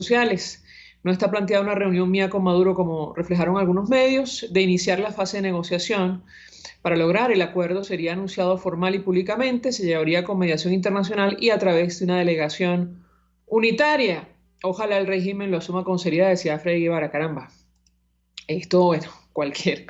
sociales. No está planteada una reunión mía con Maduro, como reflejaron algunos medios, de iniciar la fase de negociación. Para lograr el acuerdo sería anunciado formal y públicamente, se llevaría con mediación internacional y a través de una delegación unitaria. Ojalá el régimen lo asuma con seriedad, decía Freddy Guevara. Caramba, esto, bueno, cualquier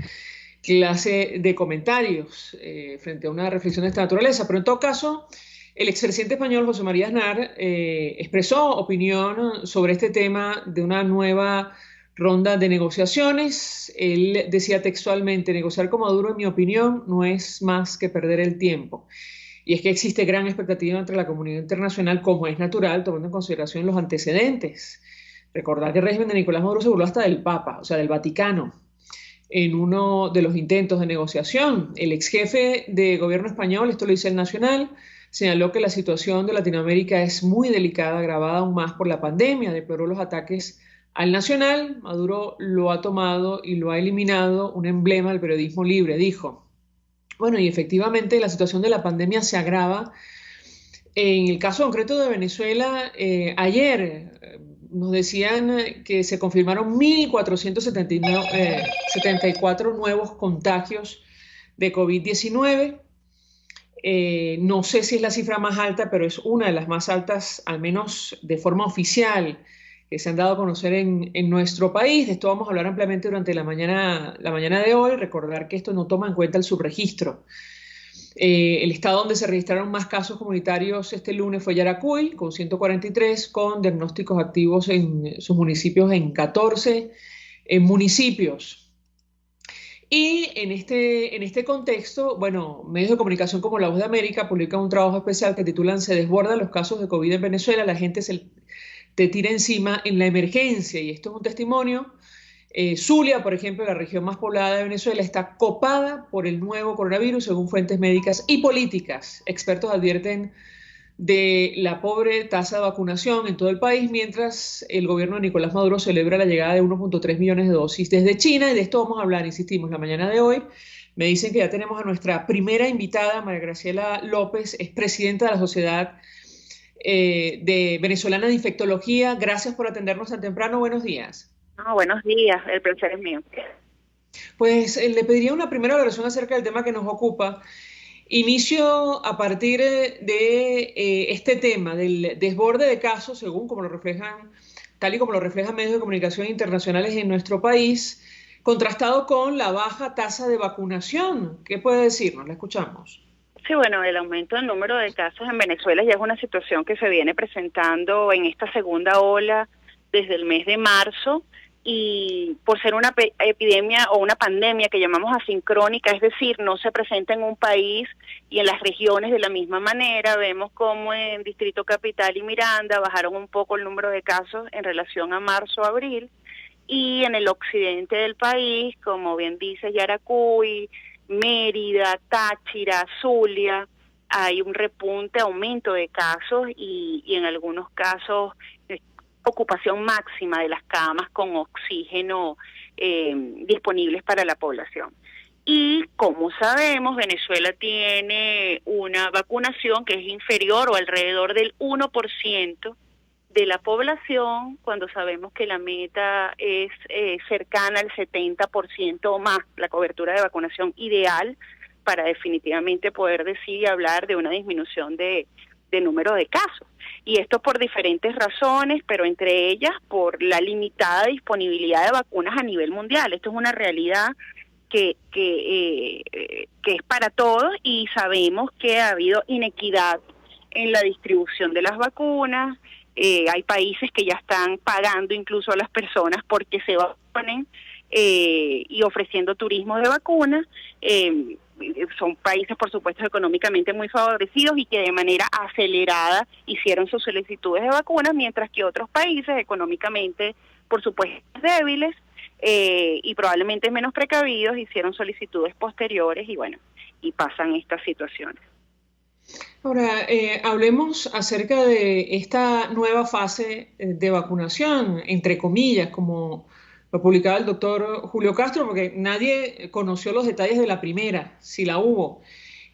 clase de comentarios frente a una reflexión de esta naturaleza, pero en todo caso, el expresidente español José María Aznar expresó opinión sobre este tema de una nueva ronda de negociaciones. Él decía textualmente: negociar con Maduro, en mi opinión, no es más que perder el tiempo. Y es que existe gran expectativa entre la comunidad internacional, como es natural, tomando en consideración los antecedentes. Recordar que el régimen de Nicolás Maduro se burló hasta del Papa, o sea, del Vaticano, en uno de los intentos de negociación. El ex jefe de gobierno español, esto lo dice el Nacional, señaló que la situación de Latinoamérica es muy delicada, agravada aún más por la pandemia. Deploró los ataques al Nacional. Maduro lo ha tomado y lo ha eliminado, un emblema del periodismo libre, dijo. Bueno, y efectivamente la situación de la pandemia se agrava. En el caso concreto de Venezuela, ayer nos decían que se confirmaron 1.474 nuevos contagios de COVID-19. No sé si es la cifra más alta, pero es una de las más altas, al menos de forma oficial, que se han dado a conocer en nuestro país. De esto vamos a hablar ampliamente durante la mañana de hoy. Recordar que esto no toma en cuenta el subregistro. El estado donde se registraron más casos comunitarios este lunes fue Yaracuy, con 143, con diagnósticos activos en sus municipios en 14 municipios. Y en este contexto, bueno, medios de comunicación como La Voz de América publican un trabajo especial que titulan "Se desbordan los casos de COVID en Venezuela, la gente te tira encima en la emergencia". Y esto es un testimonio. Zulia, por ejemplo, la región más poblada de Venezuela, está copada por el nuevo coronavirus, según fuentes médicas y políticas. Expertos advierten de la pobre tasa de vacunación en todo el país, mientras el gobierno de Nicolás Maduro celebra la llegada de 1.3 millones de dosis desde China. Y de esto vamos a hablar, insistimos, la mañana de hoy. Me dicen que ya tenemos a nuestra primera invitada, María Graciela López, es presidenta de la Sociedad de Venezolana de Infectología. Gracias por atendernos tan temprano. Buenos días. No, buenos días, el placer es mío. Pues le pediría una primera valoración acerca del tema que nos ocupa. Inicio a partir de este tema del desborde de casos, según como lo reflejan, tal y como lo reflejan medios de comunicación internacionales en nuestro país, contrastado con la baja tasa de vacunación. ¿Qué puede decirnos? La escuchamos. Sí, bueno, el aumento del número de casos en Venezuela ya es una situación que se viene presentando en esta segunda ola desde el mes de marzo, y por ser una epidemia o una pandemia que llamamos asincrónica, es decir, no se presenta en un país y en las regiones de la misma manera. Vemos como en Distrito Capital y Miranda bajaron un poco el número de casos en relación a marzo-abril, y en el occidente del país, como bien dice, Yaracuy, Mérida, Táchira, Zulia, hay un repunte, aumento de casos y en algunos casos ocupación máxima de las camas con oxígeno disponibles para la población. Y como sabemos, Venezuela tiene una vacunación que es inferior o alrededor del 1% de la población, cuando sabemos que la meta es cercana al 70% o más, la cobertura de vacunación ideal para definitivamente poder decir y hablar de una disminución de número de casos. Y esto por diferentes razones, pero entre ellas por la limitada disponibilidad de vacunas a nivel mundial. Esto es una realidad que es para todos, y sabemos que ha habido inequidad en la distribución de las vacunas. Hay países que ya están pagando incluso a las personas porque se vacunen y ofreciendo turismo de vacunas. Son países, por supuesto, económicamente muy favorecidos y que de manera acelerada hicieron sus solicitudes de vacunas, mientras que otros países económicamente, por supuesto, débiles y probablemente menos precavidos, hicieron solicitudes posteriores y bueno, y pasan estas situaciones. Ahora, hablemos acerca de esta nueva fase de vacunación, entre comillas, como lo publicaba el doctor Julio Castro, porque nadie conoció los detalles de la primera, si la hubo.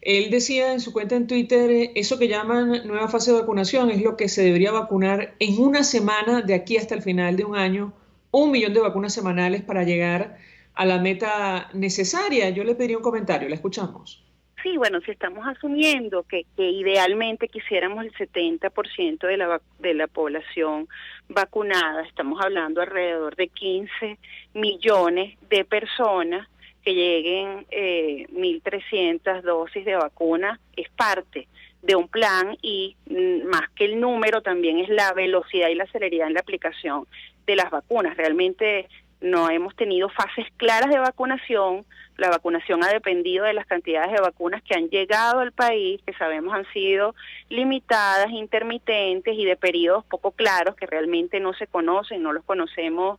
Él decía en su cuenta en Twitter, eso que llaman nueva fase de vacunación es lo que se debería vacunar en una semana de aquí hasta el final de un año, 1 millón de vacunas semanales para llegar a la meta necesaria. Yo le pediría un comentario, la escuchamos. Sí, bueno, si estamos asumiendo que idealmente quisiéramos el 70% de la población vacunada, estamos hablando alrededor de 15 millones de personas que lleguen 1.300 dosis de vacuna, es parte de un plan y más que el número también es la velocidad y la celeridad en la aplicación de las vacunas. Realmente no hemos tenido fases claras de vacunación. La vacunación ha dependido de las cantidades de vacunas que han llegado al país, que sabemos han sido limitadas, intermitentes y de periodos poco claros que realmente no se conocen, no los conocemos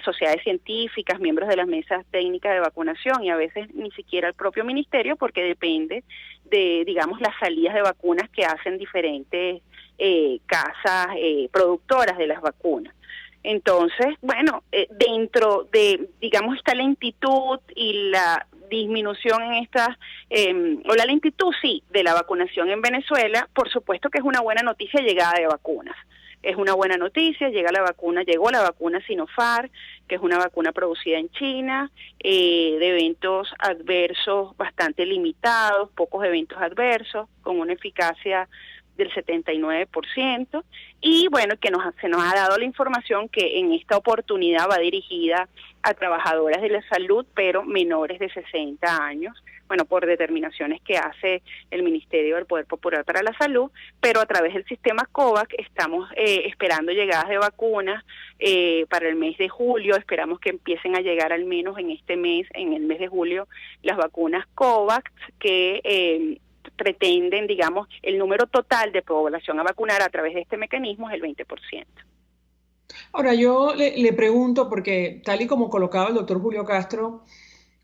sociedades científicas, miembros de las mesas técnicas de vacunación y a veces ni siquiera el propio ministerio porque depende de, digamos, las salidas de vacunas que hacen diferentes casas productoras de las vacunas. Entonces, bueno, dentro de, digamos, esta lentitud y la disminución en estas, o la lentitud, sí, de la vacunación en Venezuela, por supuesto que es una buena noticia llegada de vacunas. Es una buena noticia, llegó la vacuna Sinopharm, que es una vacuna producida en China, de eventos adversos bastante limitados, pocos eventos adversos, con una eficacia del 79%, y bueno, que se nos ha dado la información que en esta oportunidad va dirigida a trabajadoras de la salud, pero menores de 60 años, bueno, por determinaciones que hace el Ministerio del Poder Popular para la Salud, pero a través del sistema COVAX estamos esperando llegadas de vacunas para el mes de julio, esperamos que empiecen a llegar al menos en este mes, en el mes de julio, las vacunas COVAX que pretenden, digamos, el número total de población a vacunar a través de este mecanismo es el 20%. Ahora, yo le pregunto, porque tal y como colocaba el doctor Julio Castro,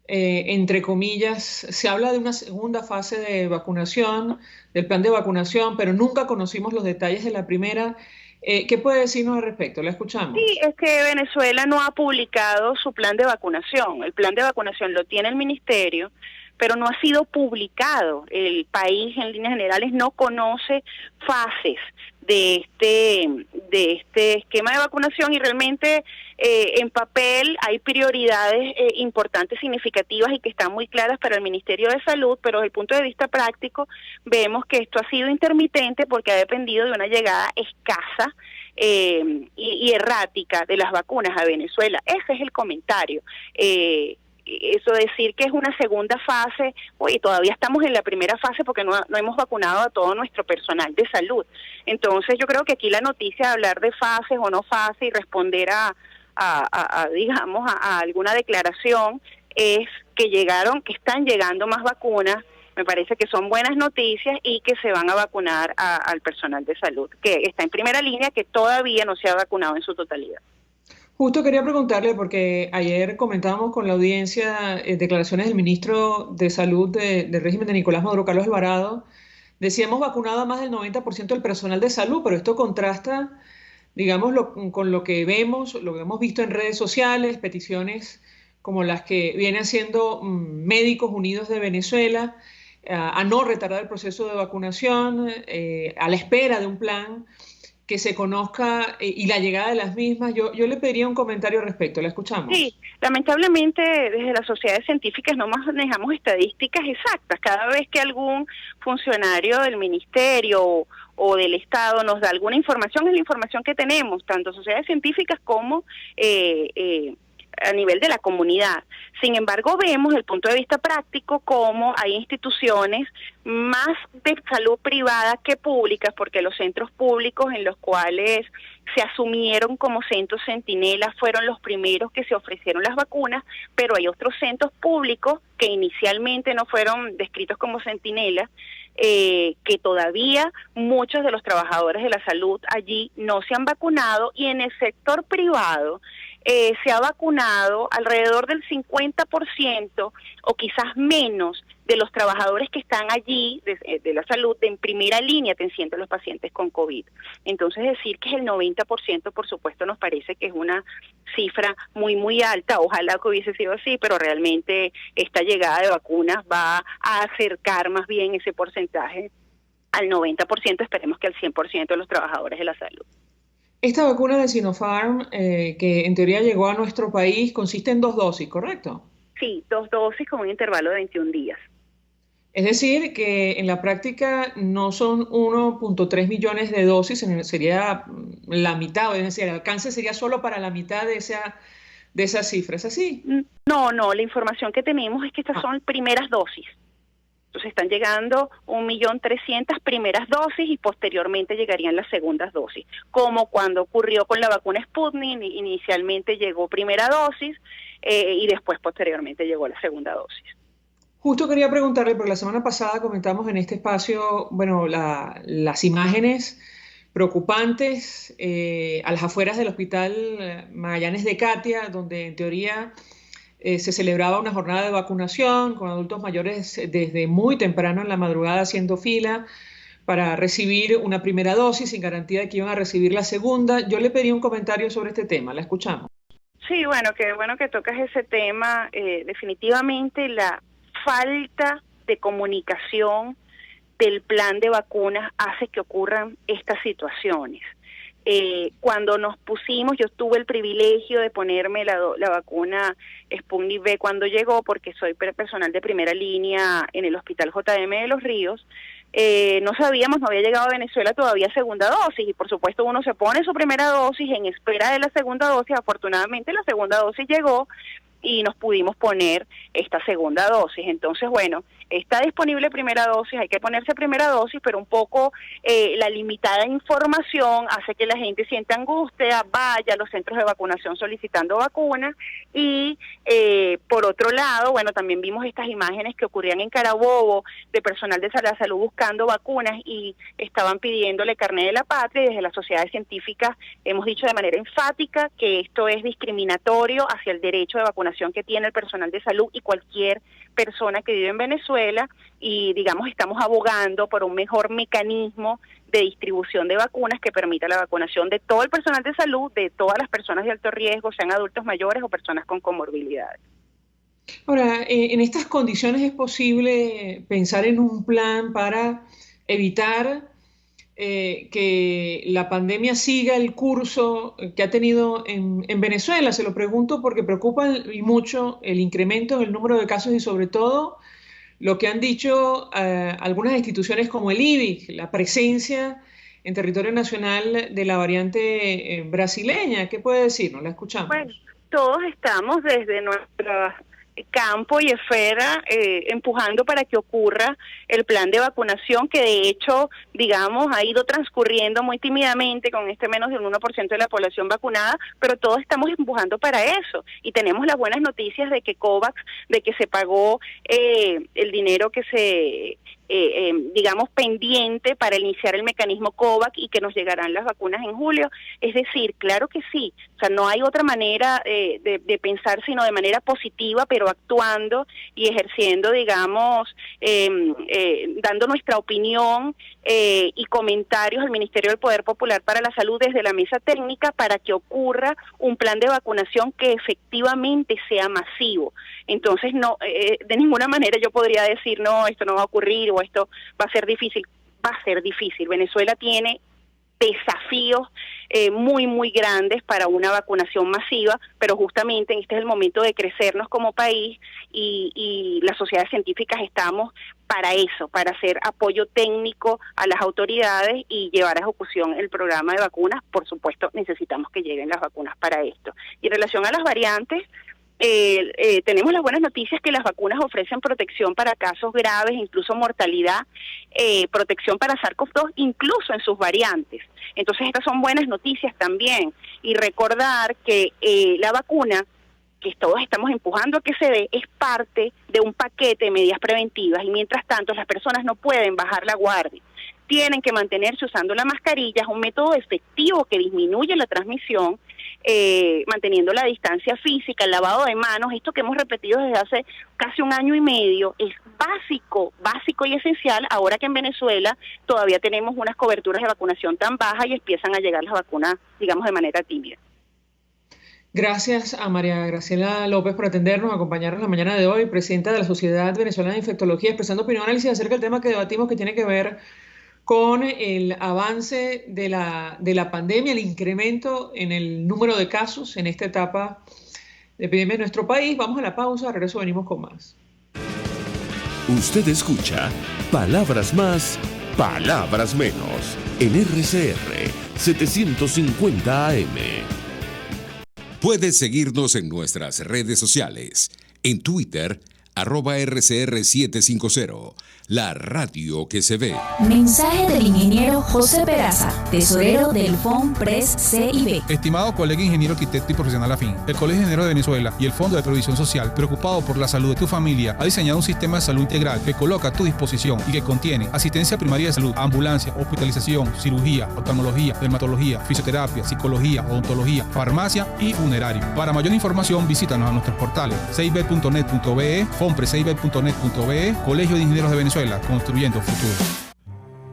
entre comillas, se habla de una segunda fase de vacunación, del plan de vacunación, pero nunca conocimos los detalles de la primera. ¿Qué puede decirnos al respecto? La escuchamos. Sí, es que Venezuela no ha publicado su plan de vacunación. El plan de vacunación lo tiene el ministerio, pero no ha sido publicado. El país, en líneas generales, no conoce fases de este esquema de vacunación y realmente en papel hay prioridades importantes, significativas y que están muy claras para el Ministerio de Salud, pero desde el punto de vista práctico vemos que esto ha sido intermitente porque ha dependido de una llegada escasa y errática de las vacunas a Venezuela. Ese es el comentario. Eso decir que es una segunda fase, oye, todavía estamos en la primera fase porque no hemos vacunado a todo nuestro personal de salud. Entonces yo creo que aquí la noticia de hablar de fases o no fases y responder digamos, a alguna declaración es que están llegando más vacunas, me parece que son buenas noticias y que se van a vacunar al personal de salud, que está en primera línea, que todavía no se ha vacunado en su totalidad. Justo quería preguntarle, porque ayer comentábamos con la audiencia declaraciones del ministro de Salud del régimen de Nicolás Maduro, Carlos Alvarado. Decíamos vacunado a más del 90% del personal de salud, pero esto contrasta, digamos, con lo que vemos, lo que hemos visto en redes sociales, peticiones como las que viene haciendo Médicos Unidos de Venezuela, a no retardar el proceso de vacunación, a la espera de un plan que se conozca y la llegada de las mismas. Yo le pediría un comentario al respecto. ¿La escuchamos? Sí, lamentablemente desde las sociedades científicas no manejamos estadísticas exactas. Cada vez que algún funcionario del ministerio o del Estado nos da alguna información, es la información que tenemos, tanto sociedades científicas como a nivel de la comunidad. Sin embargo, vemos desde el punto de vista práctico cómo hay instituciones más de salud privada que públicas, porque los centros públicos en los cuales se asumieron como centros centinelas fueron los primeros que se ofrecieron las vacunas, pero hay otros centros públicos que inicialmente no fueron descritos como centinelas, que todavía muchos de los trabajadores de la salud allí no se han vacunado, y en el sector privado se ha vacunado alrededor del 50% o quizás menos de los trabajadores que están allí de la salud en primera línea atendiendo a los pacientes con COVID. Entonces decir que es el 90%, por supuesto, nos parece que es una cifra muy, muy alta. Ojalá que hubiese sido así, pero realmente esta llegada de vacunas va a acercar más bien ese porcentaje al 90%, esperemos que al 100% de los trabajadores de la salud. Esta vacuna de Sinopharm, que en teoría llegó a nuestro país, consiste en 2 dosis, ¿correcto? Sí, 2 dosis con un intervalo de 21 días. Es decir, que en la práctica no son 1.3 millones de dosis, sería la mitad, es decir, el alcance sería solo para la mitad de esa cifra, ¿es así? No, la información que tenemos es que estas son primeras dosis. Entonces están llegando 1.300.000 primeras dosis y posteriormente llegarían las segundas dosis, como cuando ocurrió con la vacuna Sputnik, inicialmente llegó primera dosis y después posteriormente llegó la segunda dosis. Justo quería preguntarle, porque la semana pasada comentamos en este espacio, bueno, las imágenes preocupantes a las afueras del Hospital Magallanes de Catia, donde en teoría se celebraba una jornada de vacunación con adultos mayores desde muy temprano en la madrugada haciendo fila para recibir una primera dosis sin garantía de que iban a recibir la segunda. Yo le pedí un comentario sobre este tema, la escuchamos. Sí, bueno que tocas ese tema. Definitivamente la falta de comunicación del plan de vacunas hace que ocurran estas situaciones. Cuando nos pusimos, yo tuve el privilegio de ponerme la vacuna Sputnik V cuando llegó, porque soy personal de primera línea en el Hospital JM de Los Ríos. No sabíamos, no había llegado a Venezuela todavía segunda dosis, y por supuesto uno se pone su primera dosis en espera de la segunda dosis. Afortunadamente la segunda dosis llegó y nos pudimos poner esta segunda dosis. Entonces, bueno, está disponible primera dosis, hay que ponerse primera dosis, pero un poco la limitada información hace que la gente sienta angustia, vaya a los centros de vacunación solicitando vacunas y por otro lado, bueno, también vimos estas imágenes que ocurrían en Carabobo de personal de la salud buscando vacunas y estaban pidiéndole carné de la patria, y desde las sociedades científicas hemos dicho de manera enfática que esto es discriminatorio hacia el derecho de vacunación que tiene el personal de salud y cualquier persona que vive en Venezuela, y digamos estamos abogando por un mejor mecanismo de distribución de vacunas que permita la vacunación de todo el personal de salud, de todas las personas de alto riesgo, sean adultos mayores o personas con comorbilidades. Ahora, en estas condiciones es posible pensar en un plan para evitar que la pandemia siga el curso que ha tenido en Venezuela. Se lo pregunto porque preocupa y mucho el incremento en el número de casos y sobre todo lo que han dicho algunas instituciones como el IDIC, la presencia en territorio nacional de la variante brasileña. ¿Qué puede decirnos? La escuchamos. Bueno, todos estamos desde nuestra campo y esfera empujando para que ocurra el plan de vacunación, que de hecho, digamos, ha ido transcurriendo muy tímidamente con menos del 1% de la población vacunada, pero todos estamos empujando para eso, y tenemos las buenas noticias de que COVAX, de que se pagó el dinero que se digamos pendiente para iniciar el mecanismo COVAX y que nos llegarán las vacunas en julio. Es decir, claro que sí, o sea, no hay otra manera de pensar sino de manera positiva, pero actuando y ejerciendo, digamos, dando nuestra opinión y comentarios al Ministerio del Poder Popular para la Salud desde la mesa técnica para que ocurra un plan de vacunación que efectivamente sea masivo. Entonces, no, de ninguna manera yo podría decir, no, esto no va a ocurrir o esto va a ser difícil. Va a ser difícil. Venezuela tiene desafíos muy, muy grandes para una vacunación masiva, pero justamente este es el momento de crecernos como país y las sociedades científicas estamos para eso, para hacer apoyo técnico a las autoridades y llevar a ejecución el programa de vacunas. Por supuesto, necesitamos que lleguen las vacunas para esto. Y en relación a las variantes, tenemos las buenas noticias que las vacunas ofrecen protección para casos graves, incluso mortalidad, protección para SARS-CoV-2, incluso en sus variantes. Entonces estas son buenas noticias también. Y recordar que la vacuna, que todos estamos empujando a que se dé, es parte de un paquete de medidas preventivas, y mientras tanto las personas no pueden bajar la guardia. Tienen que mantenerse usando la mascarilla, es un método efectivo que disminuye la transmisión manteniendo la distancia física, el lavado de manos, esto que hemos repetido desde hace casi 1 año y medio, es básico y esencial ahora que en Venezuela todavía tenemos unas coberturas de vacunación tan bajas y empiezan a llegar las vacunas, digamos, de manera tímida. Gracias a María Graciela López por atendernos, acompañarnos la mañana de hoy, presidenta de la Sociedad Venezolana de Infectología, expresando opinión y análisis acerca del tema que debatimos, que tiene que ver con el avance de la pandemia, el incremento en el número de casos en esta etapa de epidemia en nuestro país. Vamos a la pausa, al regreso venimos con más. Usted escucha Palabras Más, Palabras Menos, en RCR 750 AM. Puedes seguirnos en nuestras redes sociales. En Twitter, @RCR750, la radio que se ve. Mensaje del ingeniero José Peraza, tesorero del FONPRES CIB. Estimado colega ingeniero arquitecto y profesional afín, el Colegio de Ingenieros de Venezuela y el Fondo de Previsión Social, preocupado por la salud de tu familia, ha diseñado un sistema de salud integral que coloca a tu disposición y que contiene asistencia primaria de salud, ambulancia, hospitalización, cirugía, oftalmología, dermatología, fisioterapia, psicología, odontología, farmacia y funerario. Para mayor información, visítanos a nuestros portales cib.net.be, fonprescib.net.be, Colegio de Ingenieros de Venezuela, construyendo futuro.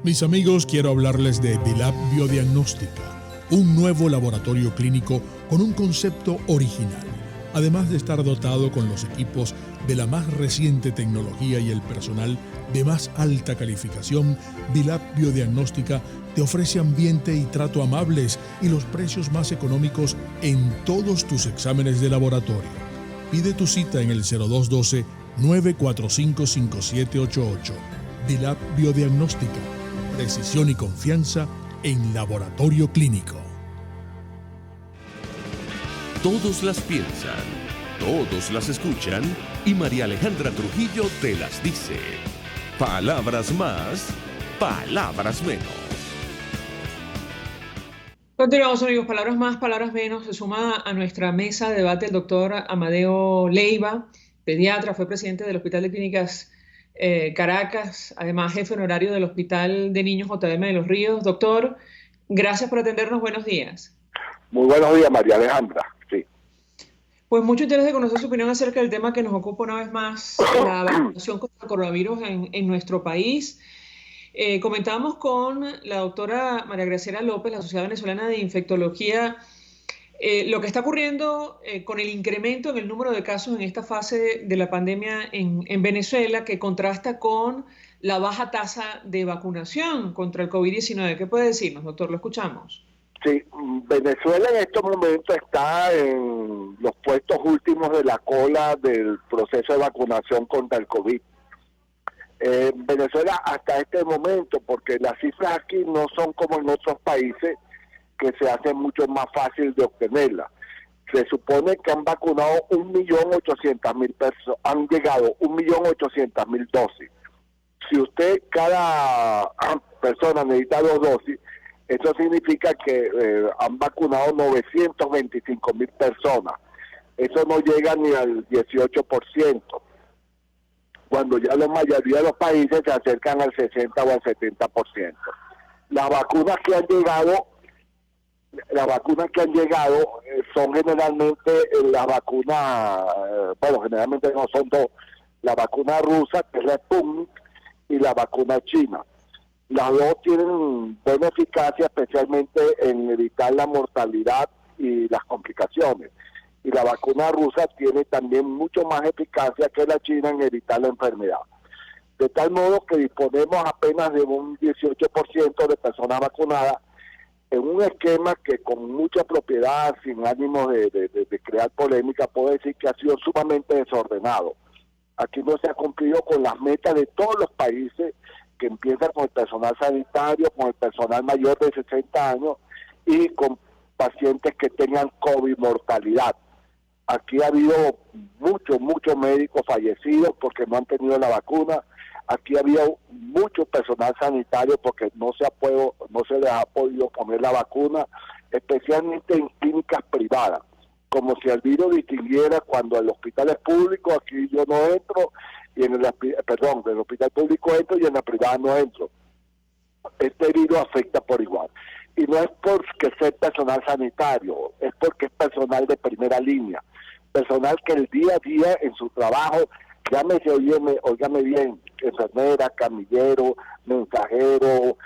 Mis amigos, quiero hablarles de Vilap Biodiagnóstica, un nuevo laboratorio clínico con un concepto original. Además de estar dotado con los equipos de la más reciente tecnología y el personal de más alta calificación, Vilap Biodiagnóstica te ofrece ambiente y trato amables y los precios más económicos en todos tus exámenes de laboratorio. Pide tu cita en el 0212-945-5788. Vilap Biodiagnóstica. Precisión y confianza en laboratorio clínico. Todos las piensan, todos las escuchan y María Alejandra Trujillo te las dice. Palabras más, palabras menos. Continuamos, amigos. Palabras más, palabras menos. Se suma a nuestra mesa de debate el doctor Amadeo Leiva, pediatra, fue presidente del Hospital de Clínicas Caracas, además jefe honorario del Hospital de Niños JM de Los Ríos. Doctor, gracias por atendernos. Buenos días. Muy buenos días, María Alejandra. Sí. Pues mucho interés de conocer su opinión acerca del tema que nos ocupa una vez más, la vacunación contra el coronavirus en nuestro país. Comentábamos con la doctora María Graciela López, la Sociedad Venezolana de Infectología, lo que está ocurriendo con el incremento en el número de casos en esta fase de la pandemia en Venezuela, que contrasta con la baja tasa de vacunación contra el COVID-19. ¿Qué puede decirnos, doctor? Lo escuchamos. Sí, Venezuela en estos momentos está en los puestos últimos de la cola del proceso de vacunación contra el COVID. Venezuela hasta este momento, porque las cifras aquí no son como en otros países que se hace mucho más fácil de obtenerlas. Se supone que han vacunado 1.800.000 personas, han llegado 1.800.000 dosis. Si usted, cada persona necesita 2 dosis, eso significa que han vacunado 925.000 personas. Eso no llega ni al 18%. Cuando ya la mayoría de los países se acercan al 60 o al 70%. Las vacunas que han llegado son generalmente las vacunas, generalmente no son dos, la vacuna rusa, que es la Sputnik, y la vacuna china. Las dos tienen buena eficacia, especialmente en evitar la mortalidad y las complicaciones. Y la vacuna rusa tiene también mucho más eficacia que la china en evitar la enfermedad. De tal modo que disponemos apenas de un 18% de personas vacunadas en un esquema que con mucha propiedad, sin ánimos de crear polémica, puedo decir que ha sido sumamente desordenado. Aquí no se ha cumplido con las metas de todos los países, que empiezan con el personal sanitario, con el personal mayor de 60 años y con pacientes que tengan COVID mortalidad. Aquí ha habido muchos médicos fallecidos porque no han tenido la vacuna. Aquí ha habido mucho personal sanitario porque no se les ha podido poner la vacuna, especialmente en clínicas privadas. Como si el virus distinguiera cuando el hospital es público, aquí yo no entro, y en el hospital público entro y en la privada no entro. Este virus afecta por igual. Y no es porque sea personal sanitario, es porque es personal de primera línea, personal que el día a día en su trabajo, óigame bien, enfermera, camillero, mensajero,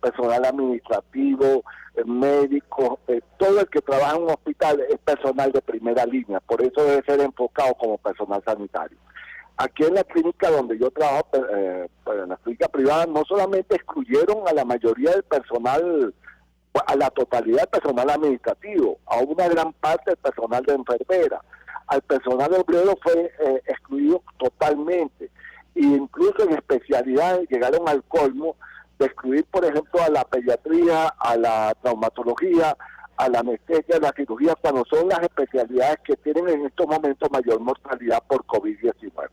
personal administrativo, médico, todo el que trabaja en un hospital es personal de primera línea, por eso debe ser enfocado como personal sanitario. Aquí en la clínica donde yo trabajo, en la clínica privada, no solamente excluyeron a la mayoría del personal, a la totalidad del personal administrativo, a una gran parte del personal de enfermera, al personal obrero fue excluido totalmente, e incluso en especialidades llegaron al colmo de excluir, por ejemplo, a la pediatría, a la traumatología, a la anestesia, a la cirugía, cuando son las especialidades que tienen en estos momentos mayor mortalidad por COVID-19.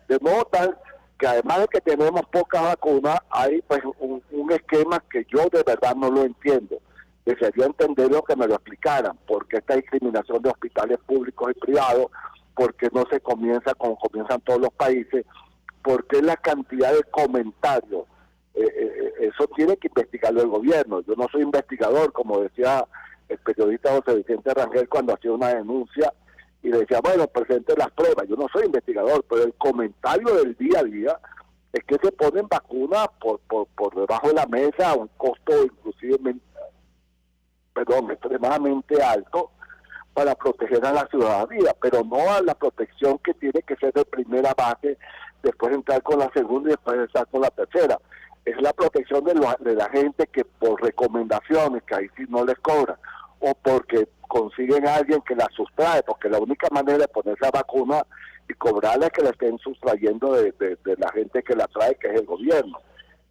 De modo tal que además de que tenemos pocas vacunas, hay pues un esquema que yo de verdad no lo entiendo. Desearía entenderlo, que me lo explicaran, porque esta discriminación de hospitales públicos y privados, porque no se comienza como comienzan todos los países, porque la cantidad de comentarios, eso tiene que investigarlo el gobierno. Yo no soy investigador, como decía el periodista José Vicente Rangel cuando hacía una denuncia y le decía, bueno, presente las pruebas. Yo no soy investigador, pero el comentario del día a día es que se ponen vacunas por debajo de la mesa a un costo inclusive extremadamente alto para proteger a la ciudadanía, pero no a la protección que tiene que ser de primera base, después entrar con la segunda y después entrar con la tercera. Es la protección de la gente que por recomendaciones, que ahí sí no les cobran, o porque consiguen a alguien que la sustrae, porque la única manera de ponerse la vacuna y cobrarla es que la estén sustrayendo de la gente que la trae, que es el gobierno.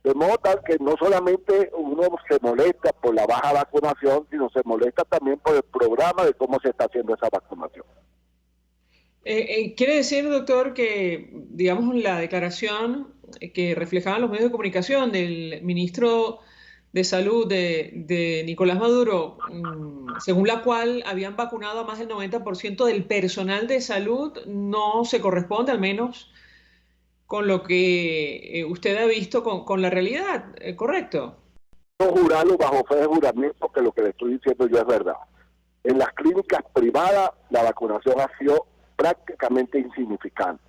De modo tal que no solamente uno se molesta por la baja vacunación, sino se molesta también por el programa de cómo se está haciendo esa vacunación. Quiere decir, doctor, que, digamos, la declaración que reflejaban los medios de comunicación del ministro de Salud de Nicolás Maduro, según la cual habían vacunado a más del 90% del personal de salud, no se corresponde, al menos con lo que usted ha visto con la realidad, ¿correcto? No jurarlo bajo fe de juramento, que lo que le estoy diciendo yo es verdad. En las clínicas privadas la vacunación ha sido prácticamente insignificante.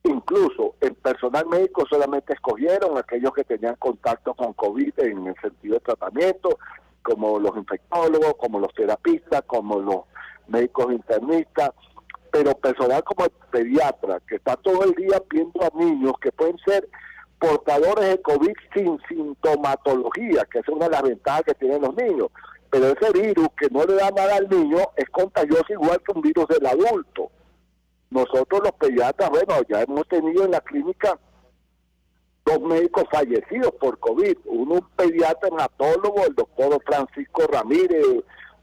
Incluso el personal médico solamente escogieron aquellos que tenían contacto con COVID en el sentido de tratamiento, como los infectólogos, como los terapistas, como los médicos internistas, pero personal como el pediatra, que está todo el día viendo a niños que pueden ser portadores de COVID sin sintomatología, que es una de las ventajas que tienen los niños, pero ese virus que no le da nada al niño es contagioso igual que un virus del adulto. Nosotros los pediatras, bueno, ya hemos tenido en la clínica 2 médicos fallecidos por COVID, uno un pediatra hematólogo, el doctor Francisco Ramírez,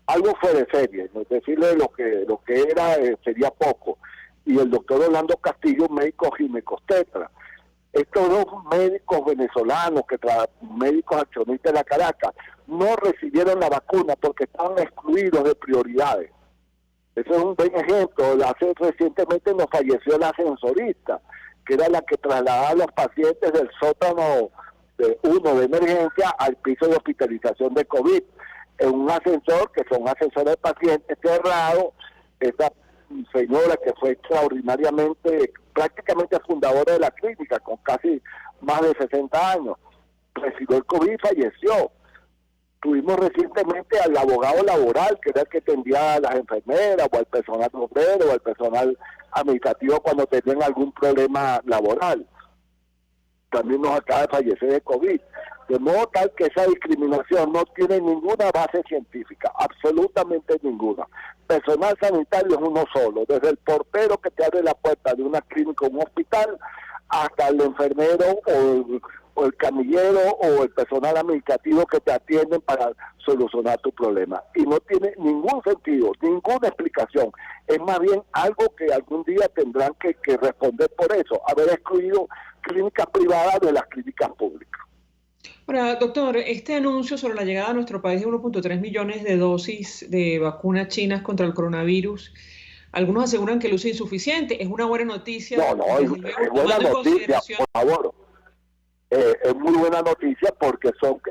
algo fue de serie, no decirle lo que era sería poco, y el doctor Orlando Castillo, médico ginecobstetra. Estos 2 médicos venezolanos, médicos accionistas de la Caracas, no recibieron la vacuna porque estaban excluidos de prioridades. Eso es un buen ejemplo. Recientemente nos falleció la ascensorista, que era la que trasladaba a los pacientes del sótano de emergencia al piso de hospitalización de COVID. En un ascensor, que son ascensores de pacientes cerrados, esta señora que fue extraordinariamente, prácticamente fundadora de la clínica, con casi más de 60 años, recibió el COVID y falleció. Tuvimos recientemente al abogado laboral, que era el que atendía a las enfermeras, o al personal obrero, o al personal administrativo cuando tenían algún problema laboral. También nos acaba de fallecer de COVID. De modo tal que esa discriminación no tiene ninguna base científica, absolutamente ninguna. Personal sanitario es uno solo, desde el portero que te abre la puerta de una clínica o un hospital, hasta el enfermero o el camillero o el personal administrativo que te atienden para solucionar tu problema. Y no tiene ningún sentido, ninguna explicación. Es más bien algo que algún día tendrán que responder por eso, haber excluido clínicas privadas de las clínicas públicas. Ahora, doctor, este anuncio sobre la llegada a nuestro país de 1.3 millones de dosis de vacunas chinas contra el coronavirus, algunos aseguran que luce insuficiente. ¿Es una buena noticia? No, es buena noticia, por favor. Es muy buena noticia porque son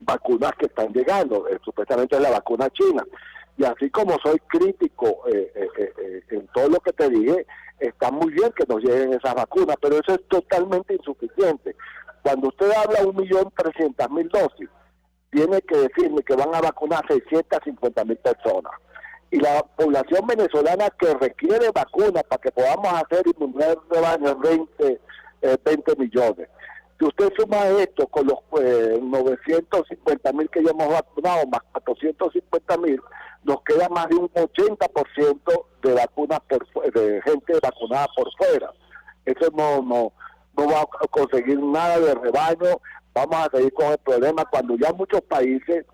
vacunas que están llegando, supuestamente es la vacuna china. Y así como soy crítico en todo lo que te dije, está muy bien que nos lleguen esas vacunas, pero eso es totalmente insuficiente. Cuando usted habla 1.300.000 dosis, tiene que decirme que van a vacunar 650.000 personas. Y la población venezolana que requiere vacunas para que podamos hacer inmunidad de rebaño es 20 millones. Si usted suma esto con los 950.000 que ya hemos vacunado, más 450.000, nos queda más de un 80% de vacunas de gente vacunada por fuera. Eso no va a conseguir nada de rebaño. Vamos a seguir con el problema cuando ya muchos países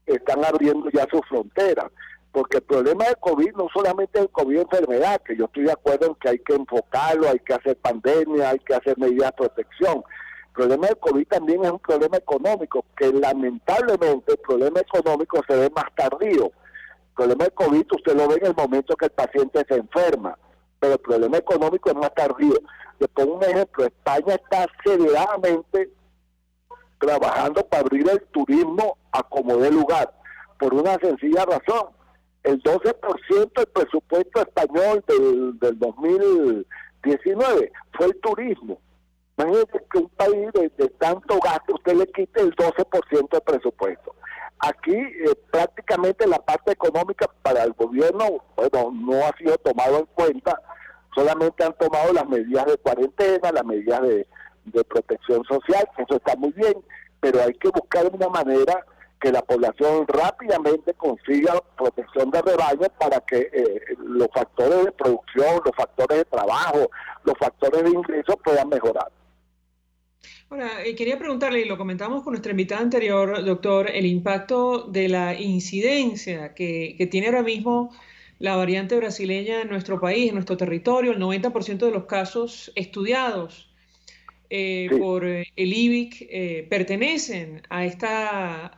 están abriendo ya sus fronteras. Porque el problema del COVID no solamente es el COVID enfermedad, que yo estoy de acuerdo en que hay que enfocarlo, hay que hacer pandemia, hay que hacer medidas de protección. El problema del COVID también es un problema económico, que lamentablemente el problema económico se ve más tardío. El problema del COVID usted lo ve en el momento que el paciente se enferma, pero el problema económico es más tardío. Le pongo un ejemplo: España está aceleradamente trabajando para abrir el turismo a como dé lugar, por una sencilla razón. El 12% del presupuesto español del 2019 fue el turismo. Imagínense que un país de tanto gasto usted le quite el 12% del presupuesto. Aquí prácticamente la parte económica para el gobierno, bueno, no ha sido tomado en cuenta, solamente han tomado las medidas de cuarentena, las medidas de protección social, eso está muy bien, pero hay que buscar una manera que la población rápidamente consiga protección de rebaño para que los factores de producción, los factores de trabajo, los factores de ingresos puedan mejorar. Ahora, quería preguntarle, y lo comentamos con nuestra invitada anterior, doctor, el impacto de la incidencia que tiene ahora mismo la variante brasileña en nuestro país, en nuestro territorio. El 90% de los casos estudiados por el IBIC pertenecen a esta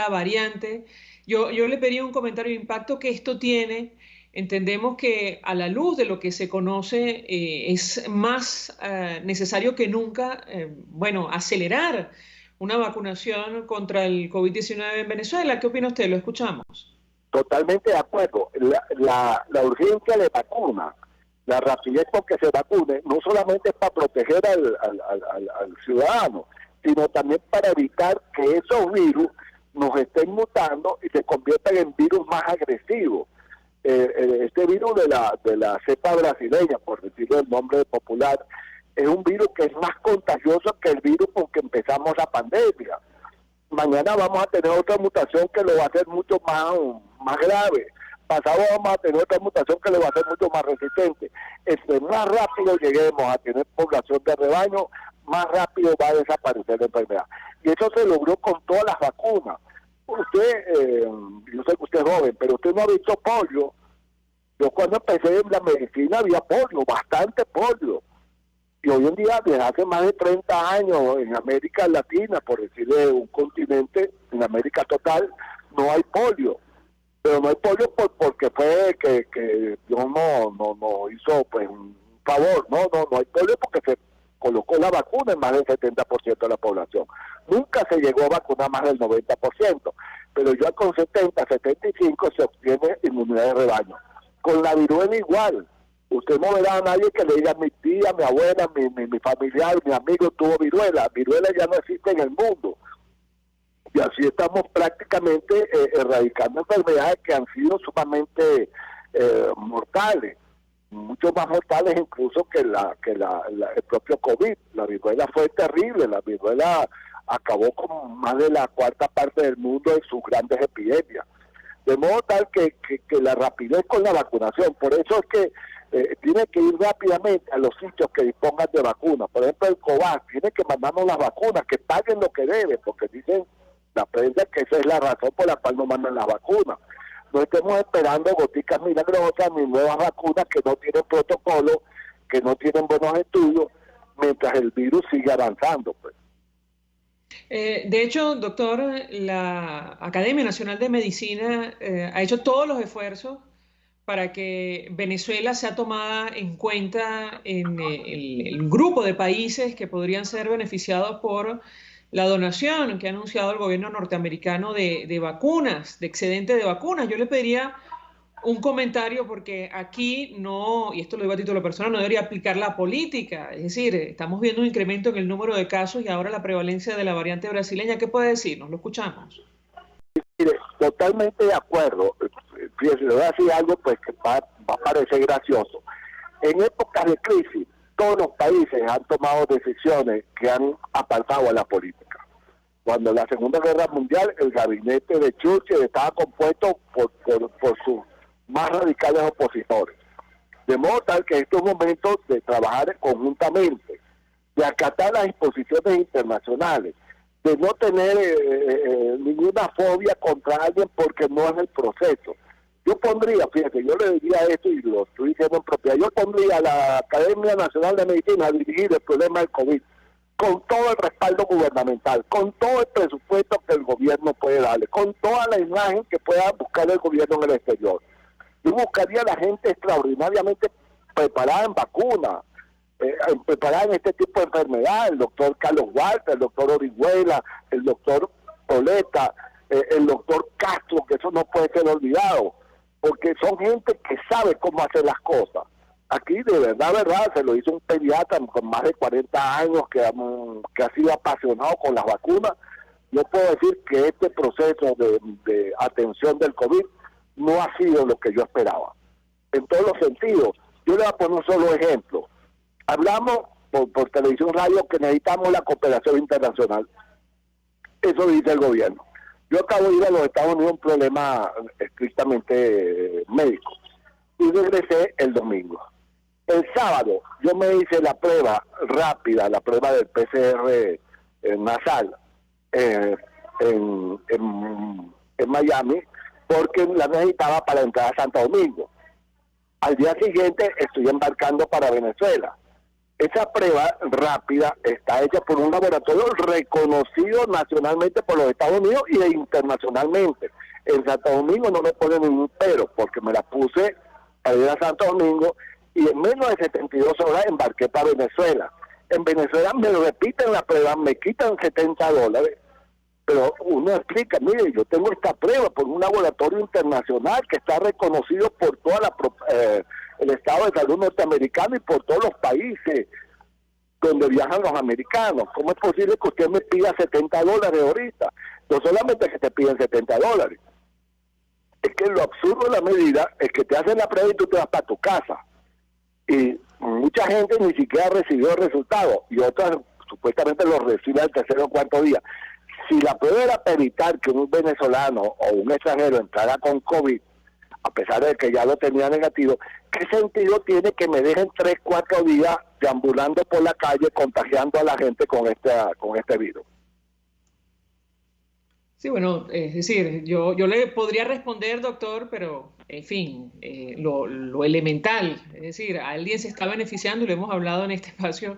variante. Yo le pediría un comentario de impacto que esto tiene. Entendemos que a la luz de lo que se conoce es más necesario que nunca, acelerar una vacunación contra el COVID-19 en Venezuela. ¿Qué opina usted? Lo escuchamos. Totalmente de acuerdo. La urgencia de vacuna, la rapidez con que se vacune, no solamente es para proteger al ciudadano, sino también para evitar que esos virus nos estén mutando y se conviertan en virus más agresivos. Este virus de la cepa brasileña, por decirlo el nombre popular, es un virus que es más contagioso que el virus con que empezamos la pandemia. Mañana vamos a tener otra mutación que lo va a hacer mucho más grave. Pasado vamos a tener otra mutación que le va a hacer mucho más resistente. Entre más rápido lleguemos a tener población de rebaño, más rápido va a desaparecer la enfermedad. Y eso se logró con todas las vacunas. Usted, yo sé que usted es joven, pero usted no ha visto polio. Yo cuando empecé en la medicina había polio, bastante polio. Y hoy en día, desde hace más de 30 años, en América Latina, por decirle un continente, en América total, no hay polio. Pero no hay polio porque fue que Dios no hizo pues un favor. No hay polio porque se colocó la vacuna en más del 70% de la población. Nunca se llegó a vacunar más del 90%, pero ya con 75 se obtiene inmunidad de rebaño. Con la viruela igual. Usted no verá a nadie que le diga mi tía, mi abuela, mi familiar, mi amigo tuvo viruela. Viruela ya no existe en el mundo. Y así estamos prácticamente erradicando enfermedades que han sido sumamente mortales, mucho más mortales incluso que el propio COVID. La viruela fue terrible, la viruela acabó con más de la cuarta parte del mundo en sus grandes epidemias. De modo tal que la rapidez con la vacunación, por eso es que tiene que ir rápidamente a los sitios que dispongan de vacunas. Por ejemplo, el COVAX tiene que mandarnos las vacunas, que paguen lo que debe, porque dicen la prensa que esa es la razón por la cual no mandan las vacunas. No estemos esperando goticas milagrosas ni nuevas vacunas que no tienen protocolo, que no tienen buenos estudios, mientras el virus sigue avanzando, pues. De hecho, doctor, la Academia Nacional de Medicina ha hecho todos los esfuerzos para que Venezuela sea tomada en cuenta en el grupo de países que podrían ser beneficiados por la donación que ha anunciado el gobierno norteamericano de vacunas, de excedente de vacunas. Yo le pediría un comentario porque aquí no, y esto lo digo a título personal, no debería aplicar la política. Es decir, estamos viendo un incremento en el número de casos y ahora la prevalencia de la variante brasileña. ¿Qué puede decirnos? Lo escuchamos. Mire, totalmente de acuerdo. Fíjese, le voy a decir algo pues que va a parecer gracioso. En épocas de crisis, todos los países han tomado decisiones que han apartado a la política. Cuando en la Segunda Guerra Mundial el gabinete de Churchill estaba compuesto por sus más radicales opositores. De modo tal que estos momentos de trabajar conjuntamente, de acatar las disposiciones internacionales, de no tener ninguna fobia contra alguien porque no es el proceso. Yo pondría, fíjate, yo le diría esto y lo estoy diciendo en propiedad, yo pondría a la Academia Nacional de Medicina a dirigir el problema del COVID con todo el respaldo gubernamental, con todo el presupuesto que el gobierno puede darle, con toda la imagen que pueda buscar el gobierno en el exterior. Yo buscaría a la gente extraordinariamente preparada en vacunas, preparada en este tipo de enfermedades, el doctor Carlos Walter, el doctor Orihuela, el doctor Poleta, el doctor Castro, que eso no puede ser olvidado, porque son gente que sabe cómo hacer las cosas. Aquí de verdad, se lo hizo un pediatra con más de 40 años que ha sido apasionado con las vacunas. Yo puedo decir que este proceso de atención del COVID no ha sido lo que yo esperaba. En todos los sentidos. Yo le voy a poner un solo ejemplo. Hablamos por televisión, radio, que necesitamos la cooperación internacional. Eso dice el gobierno. Yo acabo de ir a los Estados Unidos, un problema estrictamente médico, y regresé el domingo. El sábado yo me hice la prueba rápida, la prueba del PCR nasal en Miami, porque la necesitaba para entrar a Santo Domingo. Al día siguiente estoy embarcando para Venezuela. Esa prueba rápida está hecha por un laboratorio reconocido nacionalmente por los Estados Unidos y internacionalmente. En Santo Domingo no me ponen ningún pero, porque me la puse para ir a Santo Domingo y en menos de 72 horas embarqué para Venezuela. En Venezuela me repiten la prueba, me quitan $70, pero uno explica, mire, yo tengo esta prueba por un laboratorio internacional que está reconocido por toda el estado de salud norteamericano y por todos los países donde viajan los americanos. ¿Cómo es posible que usted me pida $70 ahorita? No solamente que te piden $70, es que lo absurdo de la medida es que te hacen la prueba y tú te vas para tu casa. Y mucha gente ni siquiera recibió el resultado y otras supuestamente lo reciben al tercer o cuarto día. Si la prueba era para evitar que un venezolano o un extranjero entrara con COVID, a pesar de que ya lo tenía negativo, ¿qué sentido tiene que me dejen 3, 4 días deambulando por la calle contagiando a la gente con este virus? Sí, bueno, es decir, yo le podría responder, doctor, pero en fin, lo elemental, es decir, alguien se está beneficiando y lo hemos hablado en este espacio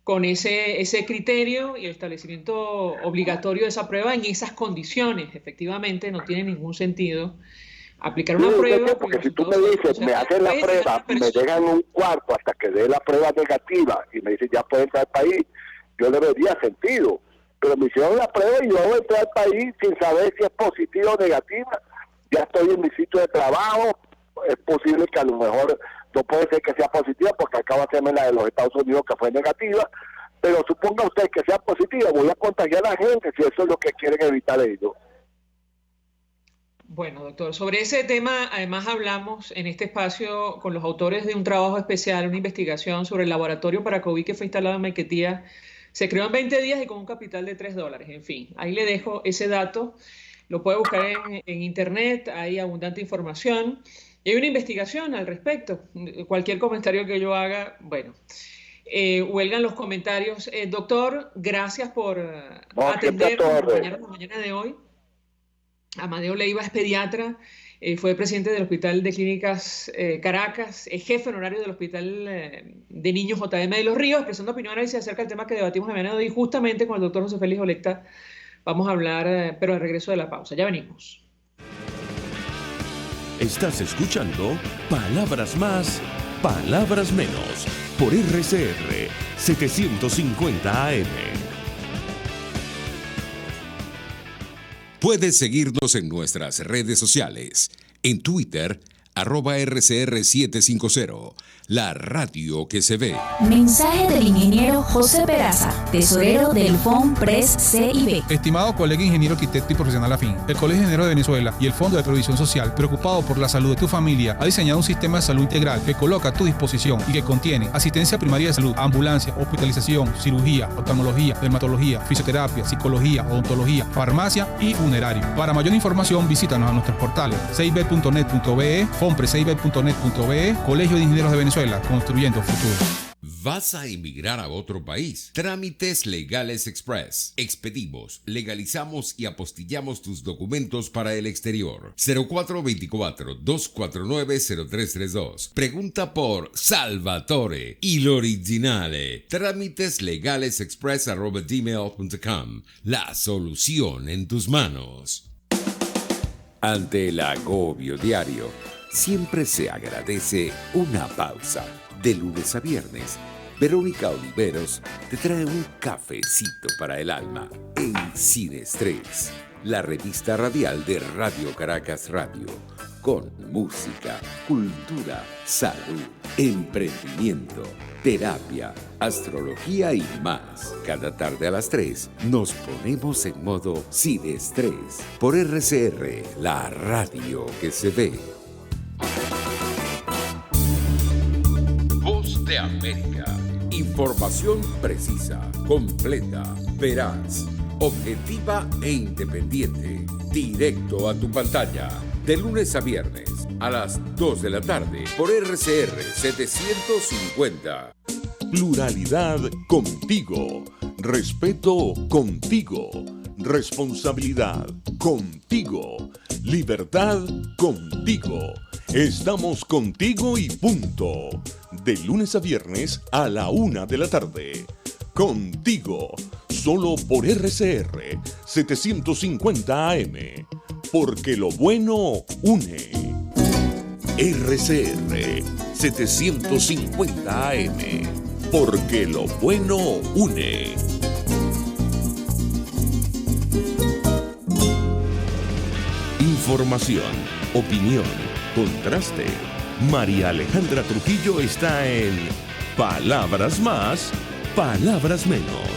con ese criterio y el establecimiento obligatorio de esa prueba en esas condiciones. Efectivamente, no tiene ningún sentido aplicar una prueba. Porque si tú me dices, me hacen la prueba, me dejan un cuarto hasta que dé la prueba negativa y me dicen, ya puede entrar al país, yo le vería sentido. Pero me hicieron la prueba y yo voy a entrar al país sin saber si es positiva o negativa. Ya estoy en mi sitio de trabajo, es posible que a lo mejor no puede ser que sea positiva porque acabo de hacerme la de los Estados Unidos que fue negativa, pero suponga usted que sea positiva, voy a contagiar a la gente si eso es lo que quieren evitar ellos. Bueno, doctor, sobre ese tema además hablamos en este espacio con los autores de un trabajo especial, una investigación sobre el laboratorio para COVID que fue instalado en Maiquetía. Se creó en 20 días y con un capital de $3. En fin, ahí le dejo ese dato. Lo puede buscar en internet, hay abundante información. Y hay una investigación al respecto. Cualquier comentario que yo haga, bueno, huelgan los comentarios. Doctor, gracias por atendernos la mañana de hoy. Amadeo Leiva es pediatra, fue presidente del Hospital de Clínicas Caracas, es jefe honorario del Hospital de Niños JM de Los Ríos, expresando opiniones acerca del tema que debatimos la mañana de hoy, justamente con el doctor José Félix Olecta. Vamos a hablar, pero al regreso de la pausa. Ya venimos. Estás escuchando Palabras Más, Palabras Menos, por RCR 750 AM. Puedes seguirnos en nuestras redes sociales. En Twitter, @RCR750, la radio que se ve. Mensaje del ingeniero José Peraza, tesorero del FONPRES CIB. Estimado colega ingeniero arquitecto y profesional afín, el Colegio de Ingenieros de Venezuela y el Fondo de Previsión Social, preocupado por la salud de tu familia, ha diseñado un sistema de salud integral que coloca a tu disposición y que contiene asistencia primaria de salud, ambulancia, hospitalización, cirugía, oftalmología, dermatología, fisioterapia, psicología, odontología, farmacia y funerario. Para mayor información, visítanos a nuestros portales cib.net.be, fonprescib.net.be, Colegio de Ingenieros de Venezuela, construyendo futuro. ¿Vas a emigrar a otro país? Trámites Legales Express. Expedimos, legalizamos y apostillamos tus documentos para el exterior. 0424-249-0332. Pregunta por Salvatore y l'originale. Trámiteslegalesexpress@gmail.com. La solución en tus manos. Ante el agobio diario, siempre se agradece una pausa. De lunes a viernes, Verónica Oliveros te trae un cafecito para el alma en Sin Estrés, la revista radial de Radio Caracas Radio, con música, cultura, salud, emprendimiento, terapia, astrología y más. Cada tarde a las 3 nos ponemos en modo Sin Estrés por RCR, la radio que se ve. Voz de América. Información precisa, completa, veraz, objetiva e independiente. Directo a tu pantalla. De lunes a viernes a las 2 de la tarde por RCR 750. Pluralidad contigo. Respeto contigo. Responsabilidad contigo. Libertad contigo. Estamos contigo y punto. De lunes a viernes a la 1 de la tarde. Contigo. Solo por RCR 750 AM. Porque lo bueno une. RCR 750 AM. Porque lo bueno une. Información, opinión, contraste. María Alejandra Trujillo está en Palabras Más, Palabras Menos.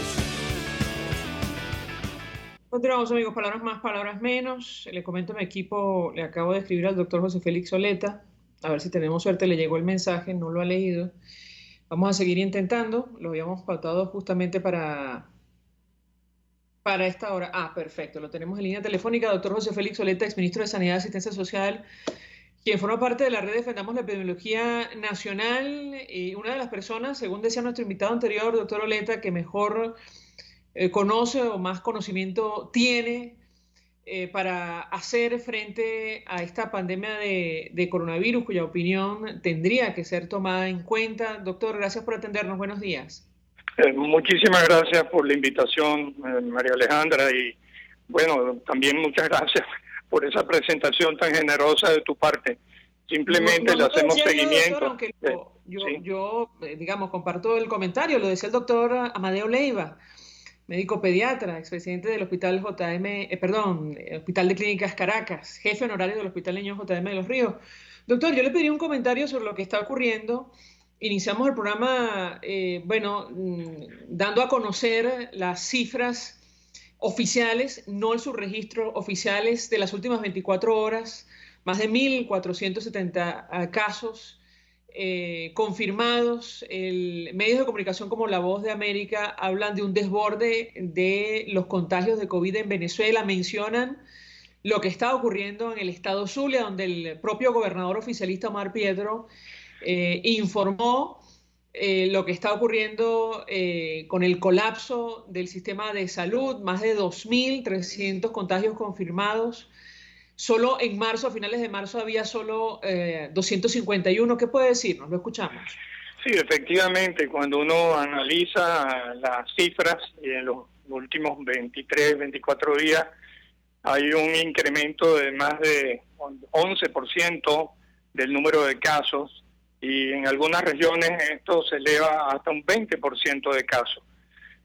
Continuamos, amigos. Palabras más, palabras menos. Le comento a mi equipo, le acabo de escribir al doctor José Félix Oleta. A ver si tenemos suerte, le llegó el mensaje, no lo ha leído. Vamos a seguir intentando. Lo habíamos pautado justamente para esta hora. Ah, perfecto. Lo tenemos en línea telefónica. Doctor José Félix Oleta, exministro de Sanidad y Asistencia Social, quien forma parte de la red Defendamos la Epidemiología Nacional y una de las personas, según decía nuestro invitado anterior, doctor Oleta, que mejor conoce o más conocimiento tiene para hacer frente a esta pandemia de coronavirus, cuya opinión tendría que ser tomada en cuenta. Doctor, gracias por atendernos. Buenos días. Muchísimas gracias por la invitación, María Alejandra, y bueno, también muchas gracias por esa presentación tan generosa de tu parte. Simplemente le hacemos seguimiento. Yo, digamos, comparto el comentario, lo decía el doctor Amadeo Leiva, médico pediatra, expresidente del Hospital Hospital de Clínicas Caracas, jefe honorario del Hospital Niño JM de Los Ríos. Doctor, yo le pediría un comentario sobre lo que está ocurriendo. Iniciamos el programa, dando a conocer las cifras oficiales, no el subregistro, oficiales de las últimas 24 horas, más de 1.470 casos confirmados. Medios de comunicación como La Voz de América hablan de un desborde de los contagios de COVID en Venezuela, mencionan lo que está ocurriendo en el estado Zulia, donde el propio gobernador oficialista Omar Pietro informó lo que está ocurriendo con el colapso del sistema de salud, más de 2.300 contagios confirmados. Solo en marzo, a finales de marzo, había solo 251. ¿Qué puede decirnos? Lo escuchamos. Sí, efectivamente, cuando uno analiza las cifras en los últimos 23, 24 días, hay un incremento de más de 11% del número de casos, y en algunas regiones esto se eleva hasta un 20% de casos.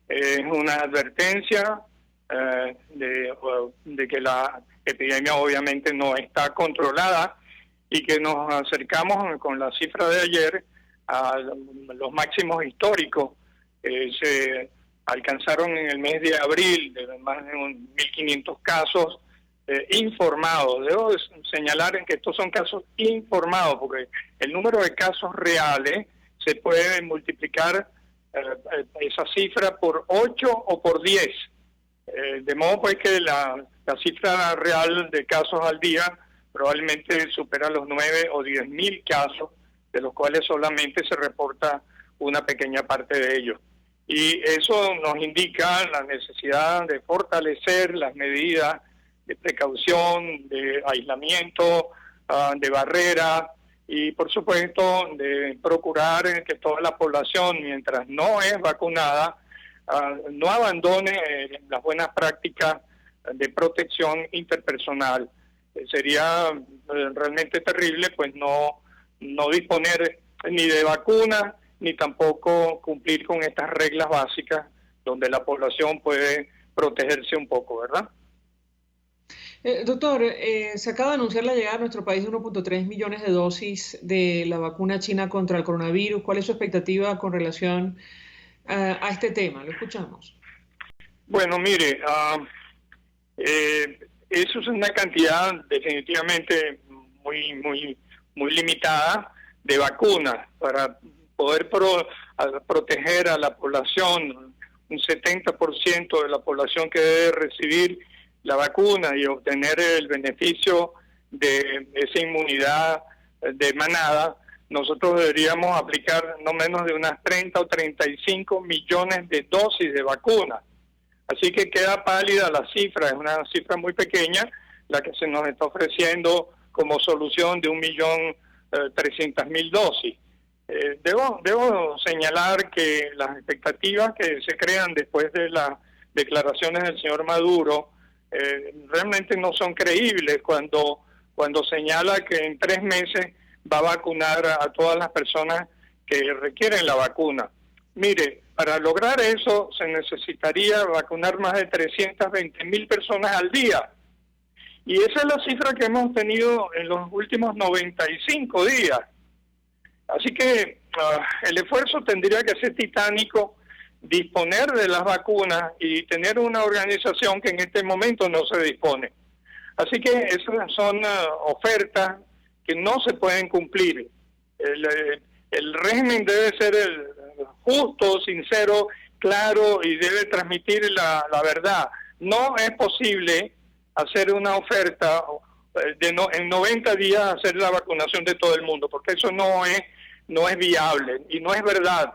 Es una advertencia de que la epidemia obviamente no está controlada y que nos acercamos con la cifra de ayer a los máximos históricos. Se alcanzaron en el mes de abril de más de 1.500 casos informados. Debo señalar que estos son casos informados, porque el número de casos reales se puede multiplicar esa cifra por 8 o por 10. De modo pues que la cifra real de casos al día probablemente supera los 9 o 10 mil casos, de los cuales solamente se reporta una pequeña parte de ellos. Y eso nos indica la necesidad de fortalecer las medidas de precaución, de aislamiento, de barrera, y por supuesto de procurar que toda la población, mientras no es vacunada, no abandone las buenas prácticas de protección interpersonal. Sería realmente terrible pues no disponer ni de vacunas ni tampoco cumplir con estas reglas básicas donde la población puede protegerse un poco, ¿verdad? Doctor, se acaba de anunciar la llegada a nuestro país de 1.3 millones de dosis de la vacuna china contra el coronavirus. ¿Cuál es su expectativa con relación a este tema? Lo escuchamos. Bueno, mire, eso es una cantidad definitivamente muy limitada de vacunas para poder proteger a la población, un 70% de la población que debe recibir la vacuna y obtener el beneficio de esa inmunidad de manada. Nosotros deberíamos aplicar no menos de unas 30 o 35 millones de dosis de vacuna. Así que queda pálida la cifra, es una cifra muy pequeña la que se nos está ofreciendo como solución de 1.300.000 dosis. Debo señalar que las expectativas que se crean después de las declaraciones del señor Maduro realmente no son creíbles cuando señala que en 3 meses va a vacunar a todas las personas que requieren la vacuna. Mire, para lograr eso se necesitaría vacunar más de 320.000 personas al día. Y esa es la cifra que hemos tenido en los últimos 95 días. Así que el esfuerzo tendría que ser titánico, disponer de las vacunas y tener una organización que en este momento no se dispone. Así que esas son ofertas que no se pueden cumplir. El régimen debe ser justo, sincero, claro y debe transmitir la verdad. No es posible hacer una oferta en 90 días hacer la vacunación de todo el mundo, porque eso no es viable y no es verdad.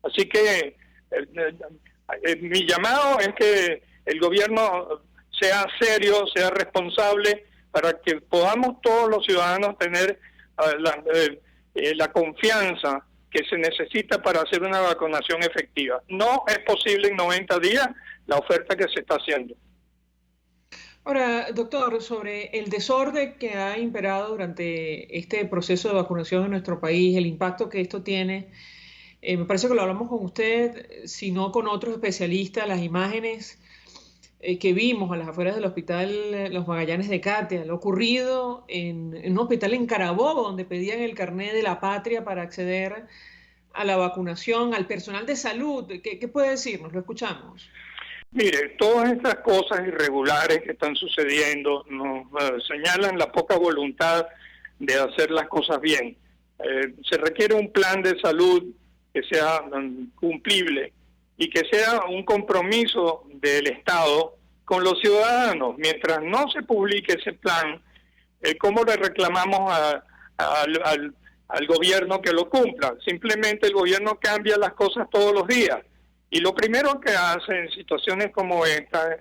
Así que mi llamado es que el gobierno sea serio, sea responsable, para que podamos todos los ciudadanos tener la confianza que se necesita para hacer una vacunación efectiva. No es posible en 90 días la oferta que se está haciendo. Ahora, doctor, sobre el desorden que ha imperado durante este proceso de vacunación en nuestro país, el impacto que esto tiene, me parece que lo hablamos con usted, si no con otros especialistas, las imágenes que vimos a las afueras del hospital Los Magallanes de Catia, lo ocurrido en un hospital en Carabobo, donde pedían el carnet de la patria para acceder a la vacunación, al personal de salud. ¿Qué puede decirnos? Lo escuchamos. Mire, todas estas cosas irregulares que están sucediendo nos señalan la poca voluntad de hacer las cosas bien. Se requiere un plan de salud que sea cumplible y que sea un compromiso del Estado con los ciudadanos. Mientras no se publique ese plan, ¿cómo le reclamamos al gobierno que lo cumpla? Simplemente el gobierno cambia las cosas todos los días. Y lo primero que hace en situaciones como esta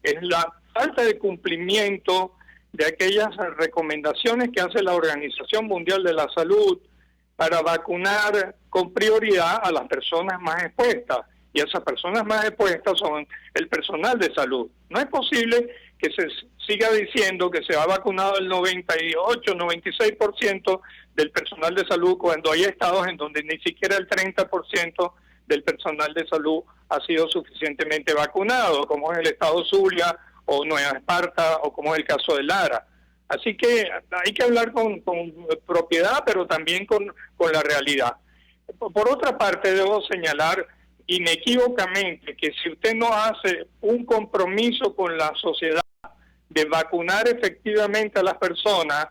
es la falta de cumplimiento de aquellas recomendaciones que hace la Organización Mundial de la Salud para vacunar con prioridad a las personas más expuestas. Y esas personas más expuestas son el personal de salud. No es posible que se siga diciendo que se ha vacunado el 98, 96% del personal de salud cuando hay estados en donde ni siquiera el 30% del personal de salud ha sido suficientemente vacunado, como es el estado Zulia o Nueva Esparta o como es el caso de Lara. Así que hay que hablar con propiedad, pero también con la realidad. Por otra parte, debo señalar inequívocamente que si usted no hace un compromiso con la sociedad de vacunar efectivamente a las personas,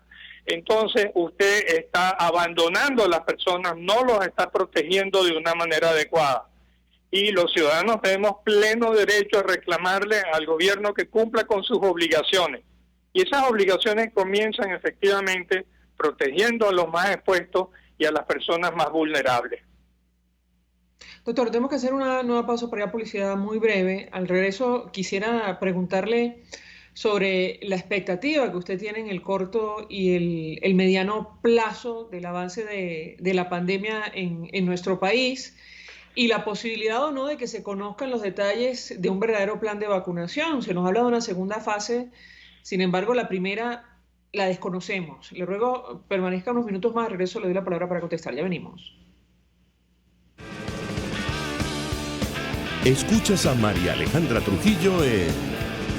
entonces usted está abandonando a las personas, no los está protegiendo de una manera adecuada. Y los ciudadanos tenemos pleno derecho a reclamarle al gobierno que cumpla con sus obligaciones. Y esas obligaciones comienzan efectivamente protegiendo a los más expuestos y a las personas más vulnerables. Doctor, tenemos que hacer una nueva pausa para la publicidad muy breve. Al regreso quisiera preguntarle sobre la expectativa que usted tiene en el corto y el mediano plazo del avance de la pandemia en nuestro país y la posibilidad o no de que se conozcan los detalles de un verdadero plan de vacunación. Se nos habla de una segunda fase, sin embargo la primera la desconocemos. Le ruego permanezca unos minutos más, al regreso le doy la palabra para contestar. Ya venimos. Escuchas a María Alejandra Trujillo en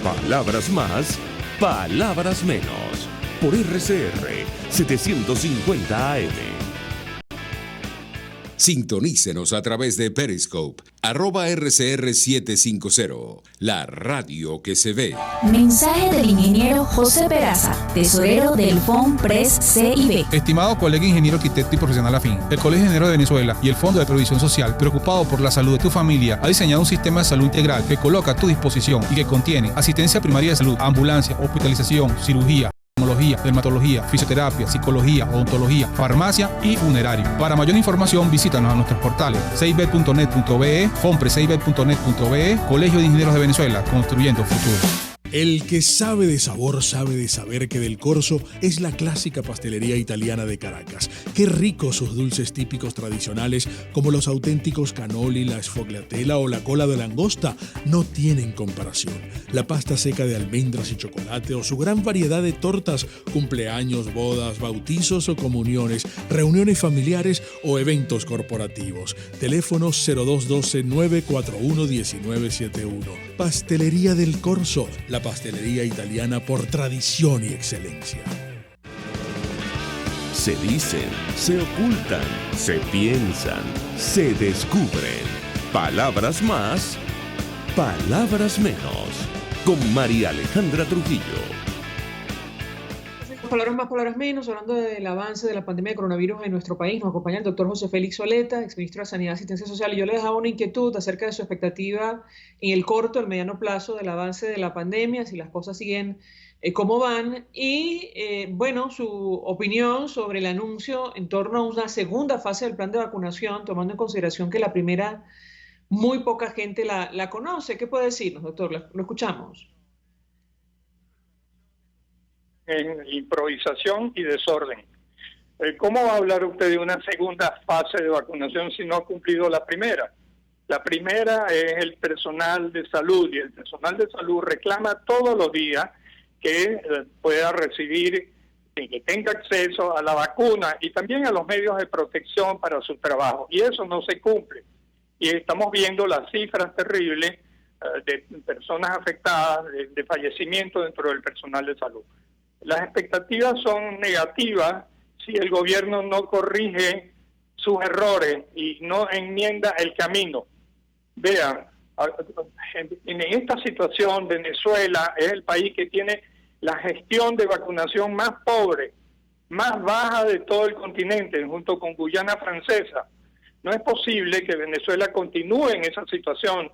Palabras Más, Palabras Menos, por RCR 750 AM. Sintonícenos a través de Periscope, @RCR750, la radio que se ve. Mensaje del ingeniero José Peraza, tesorero del FONPRES CIB. Estimado colega ingeniero arquitecto y profesional afín, el Colegio de Ingenieros de Venezuela y el Fondo de Previsión Social, preocupado por la salud de tu familia, ha diseñado un sistema de salud integral que coloca a tu disposición y que contiene asistencia primaria de salud, ambulancia, hospitalización, cirugía, dermatología, fisioterapia, psicología, odontología, farmacia y funerario. Para mayor información visítanos a nuestros portales ceibet.net.be, fonpreseibet.net.be, Colegio de Ingenieros de Venezuela, construyendo futuro. El que sabe de sabor sabe de saber que Del Corso es la clásica pastelería italiana de Caracas. Qué ricos sus dulces típicos tradicionales como los auténticos cannoli, la sfogliatella o la cola de langosta no tienen comparación. La pasta seca de almendras y chocolate o su gran variedad de tortas, cumpleaños, bodas, bautizos o comuniones, reuniones familiares o eventos corporativos. Teléfono 0212-941-1971. Pastelería Del Corso, la pastelería italiana por tradición y excelencia. Se dicen, se ocultan, se piensan, se descubren. Palabras más, palabras menos. Con María Alejandra Trujillo. Palabras más, palabras menos, hablando del avance de la pandemia de coronavirus en nuestro país. Nos acompaña el doctor José Félix Soleta, exministro de Sanidad y Asistencia Social, y yo le dejaba una inquietud acerca de su expectativa en el corto, el mediano plazo del avance de la pandemia, si las cosas siguen como van, y bueno, su opinión sobre el anuncio en torno a una segunda fase del plan de vacunación, tomando en consideración que la primera muy poca gente la conoce. ¿Qué puede decirnos, doctor? Lo escuchamos. En improvisación y desorden. ¿Cómo va a hablar usted de una segunda fase de vacunación si no ha cumplido la primera? La primera es el personal de salud, y el personal de salud reclama todos los días que pueda recibir, que tenga acceso a la vacuna y también a los medios de protección para su trabajo, y eso no se cumple. Y estamos viendo las cifras terribles de personas afectadas, de fallecimiento dentro del personal de salud. Las expectativas son negativas si el gobierno no corrige sus errores y no enmienda el camino. Vean, en esta situación Venezuela es el país que tiene la gestión de vacunación más pobre, más baja de todo el continente, junto con Guyana Francesa. No es posible que Venezuela continúe en esa situación.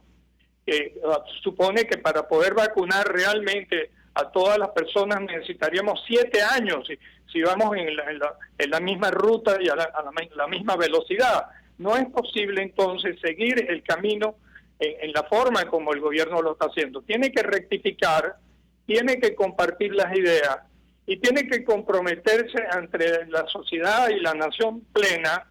Supone que para poder vacunar realmente a todas las personas necesitaríamos 7 años si vamos en la misma ruta y a la misma velocidad. No es posible entonces seguir el camino en la forma como el gobierno lo está haciendo. Tiene que rectificar, tiene que compartir las ideas y tiene que comprometerse entre la sociedad y la nación plena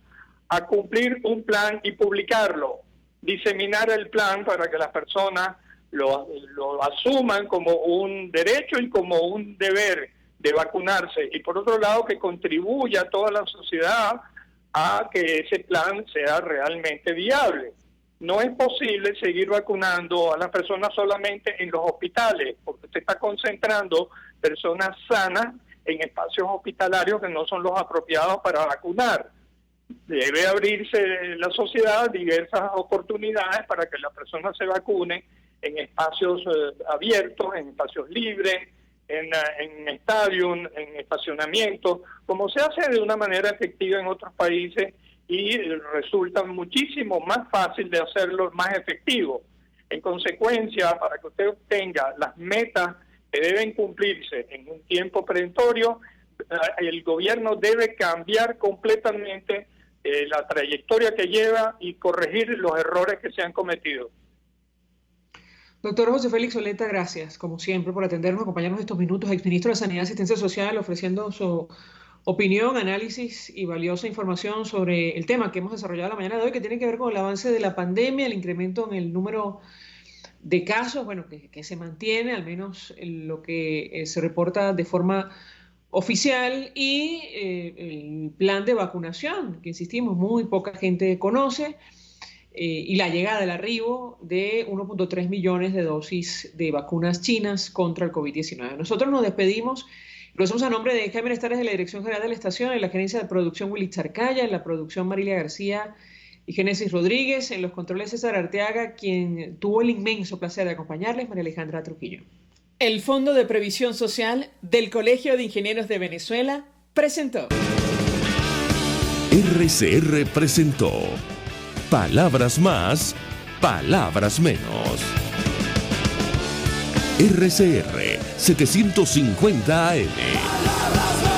a cumplir un plan y publicarlo, diseminar el plan para que las personas lo asuman como un derecho y como un deber de vacunarse, y por otro lado que contribuya a toda la sociedad a que ese plan sea realmente viable. no es posible seguir vacunando a las personas solamente en los hospitales, porque usted está concentrando personas sanas en espacios hospitalarios que no son los apropiados para vacunar. Debe abrirse la sociedad a diversas oportunidades para que las personas se vacunen en espacios abiertos, en espacios libres, en estadios, en estacionamientos, como se hace de una manera efectiva en otros países y resulta muchísimo más fácil de hacerlo, más efectivo. En consecuencia, para que usted obtenga las metas que deben cumplirse en un tiempo perentorio, el gobierno debe cambiar completamente la trayectoria que lleva y corregir los errores que se han cometido. Doctor José Félix Oleta, gracias, como siempre, por atendernos, acompañarnos estos minutos, exministro de Sanidad y Asistencia Social, ofreciendo su opinión, análisis y valiosa información sobre el tema que hemos desarrollado la mañana de hoy, que tiene que ver con el avance de la pandemia, el incremento en el número de casos, bueno, que se mantiene, al menos en lo que se reporta de forma oficial, y el plan de vacunación, que insistimos, muy poca gente conoce, y la llegada del arribo de 1.3 millones de dosis de vacunas chinas contra el COVID-19. Nosotros nos despedimos, lo hacemos a nombre de Jaime Estares de la Dirección General de la Estación, en la gerencia de producción Willy Charcaya, en la producción Marilia García y Génesis Rodríguez, en los controles César Arteaga, quien tuvo el inmenso placer de acompañarles, María Alejandra Trujillo. El Fondo de Previsión Social del Colegio de Ingenieros de Venezuela presentó. RCR presentó Palabras Más, Palabras Menos. RCR 750 AM.